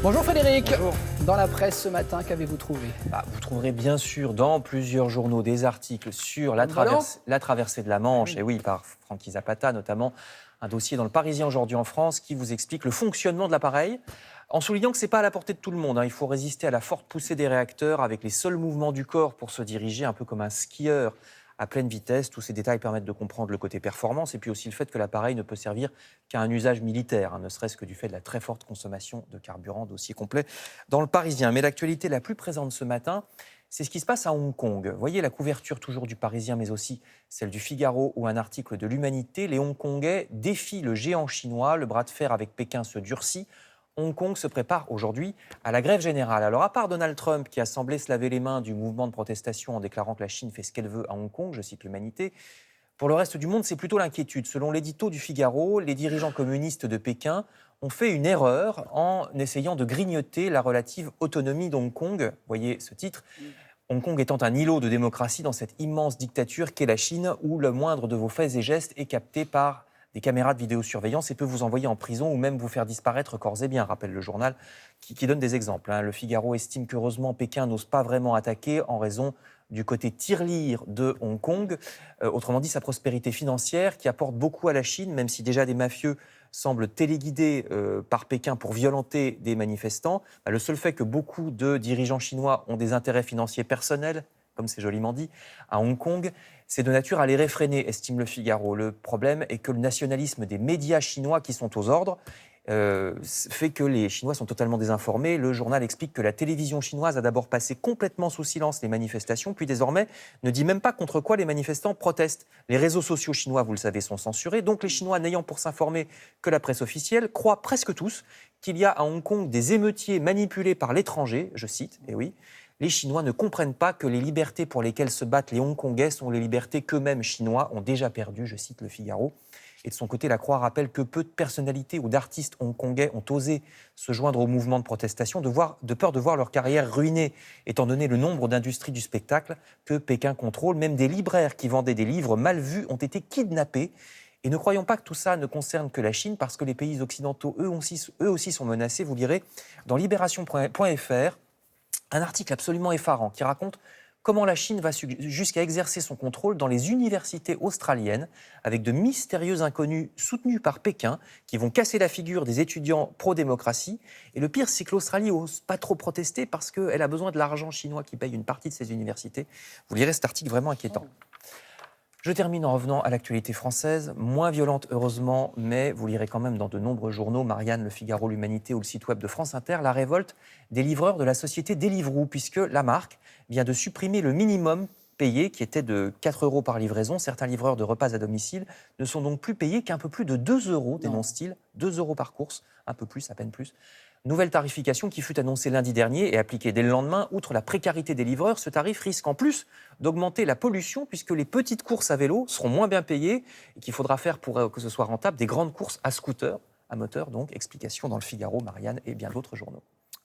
Bonjour Frédéric. Bonjour. Dans la presse ce matin, qu'avez-vous trouvé? Vous trouverez bien sûr dans plusieurs journaux des articles sur la traversée de la Manche, et oui, par Francky Zapata notamment, un dossier dans le Parisien aujourd'hui en France qui vous explique le fonctionnement de l'appareil, en soulignant que ce n'est pas à la portée de tout le monde. Il faut résister à la forte poussée des réacteurs avec les seuls mouvements du corps pour se diriger, un peu comme un skieur à pleine vitesse. Tous ces détails permettent de comprendre le côté performance et puis aussi le fait que l'appareil ne peut servir qu'à un usage militaire, ne serait-ce que du fait de la très forte consommation de carburant, dossier complet dans le Parisien. Mais l'actualité la plus présente ce matin, c'est ce qui se passe à Hong Kong. Vous voyez la couverture toujours du Parisien, mais aussi celle du Figaro ou un article de l'Humanité. Les Hongkongais défient le géant chinois, le bras de fer avec Pékin se durcit. Hong Kong se prépare aujourd'hui à la grève générale. Alors, à part Donald Trump, qui a semblé se laver les mains du mouvement de protestation en déclarant que la Chine fait ce qu'elle veut à Hong Kong, je cite l'Humanité, pour le reste du monde, c'est plutôt l'inquiétude. Selon l'édito du Figaro, les dirigeants communistes de Pékin ont fait une erreur en essayant de grignoter la relative autonomie d'Hong Kong. Vous voyez ce titre. Hong Kong étant un îlot de démocratie dans cette immense dictature qu'est la Chine, où le moindre de vos faits et gestes est capté par des caméras de vidéosurveillance et peut vous envoyer en prison ou même vous faire disparaître corps et biens, rappelle le journal qui donne des exemples. Le Figaro estime qu'heureusement Pékin n'ose pas vraiment attaquer en raison du côté tirelire de Hong Kong, autrement dit sa prospérité financière qui apporte beaucoup à la Chine, même si déjà des mafieux semblent téléguidés par Pékin pour violenter des manifestants. Le seul fait que beaucoup de dirigeants chinois ont des intérêts financiers personnels, comme c'est joliment dit, à Hong Kong, c'est de nature à les réfréner, estime le Figaro. Le problème est que le nationalisme des médias chinois qui sont aux ordres fait que les Chinois sont totalement désinformés. Le journal explique que la télévision chinoise a d'abord passé complètement sous silence les manifestations, puis désormais ne dit même pas contre quoi les manifestants protestent. Les réseaux sociaux chinois, vous le savez, sont censurés. Donc les Chinois, n'ayant pour s'informer que la presse officielle, croient presque tous qu'il y a à Hong Kong des émeutiers manipulés par l'étranger, je cite, et oui. Les Chinois ne comprennent pas que les libertés pour lesquelles se battent les Hongkongais sont les libertés qu'eux-mêmes Chinois ont déjà perdues, je cite le Figaro. Et de son côté, la Croix rappelle que peu de personnalités ou d'artistes hongkongais ont osé se joindre au mouvement de protestation de peur de voir leur carrière ruinée, étant donné le nombre d'industries du spectacle que Pékin contrôle. Même des libraires qui vendaient des livres mal vus ont été kidnappés. Et ne croyons pas que tout ça ne concerne que la Chine, parce que les pays occidentaux, eux aussi sont menacés. Vous lirez dans Libération.fr un article absolument effarant qui raconte comment la Chine va jusqu'à exercer son contrôle dans les universités australiennes avec de mystérieux inconnus soutenus par Pékin qui vont casser la figure des étudiants pro-démocratie. Et le pire, c'est que l'Australie n'ose pas trop protester parce qu'elle a besoin de l'argent chinois qui paye une partie de ses universités. Vous lirez cet article vraiment inquiétant. Je termine en revenant à l'actualité française, moins violente heureusement, mais vous lirez quand même dans de nombreux journaux, Marianne, Le Figaro, l'Humanité ou le site web de France Inter, la révolte des livreurs de la société Deliveroo, puisque la marque vient de supprimer le minimum payé, qui était de 4 € par livraison. Certains livreurs de repas à domicile ne sont donc plus payés qu'un peu plus de 2 €, dénonce-t-il, 2 € par course, un peu plus, à peine plus. Nouvelle tarification qui fut annoncée lundi dernier et appliquée dès le lendemain. Outre la précarité des livreurs, ce tarif risque en plus d'augmenter la pollution puisque les petites courses à vélo seront moins bien payées et qu'il faudra faire pour que ce soit rentable des grandes courses à scooter, à moteur donc. Explication dans le Figaro, Marianne et bien d'autres journaux.